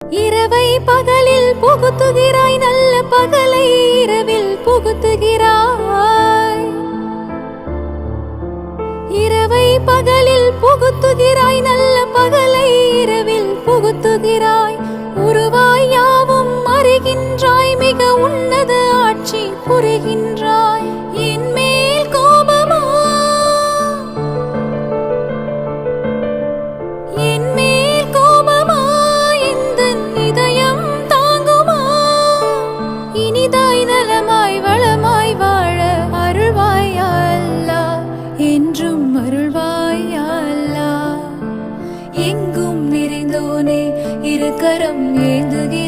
இரவை பகலில் புகுத்துகிறாய், நல்ல பகலை இரவில் புகுத்துகிறாய். இரவை பகலில் புகுத்துகிறாய், நல்ல பகலை இரவில் புகுத்துகிறாய். உருவாய் யாவும் அறிகின்றாய், மிக உன்னத ஆட்சி புரிகின்றாய். என் மேல் கோபமா, என் மேல் கோபமா, இந்த இதயம் தாங்குமா? இனிதாய் நலமாய் வளமாய் வாழ அருள்வாய் யா அல்லாஹ், என்றும் அருள்வாய் யா அல்லாஹ். எங்கும் நிறைந்தோனே, இரு கரம் ஏந்துகிறேன்.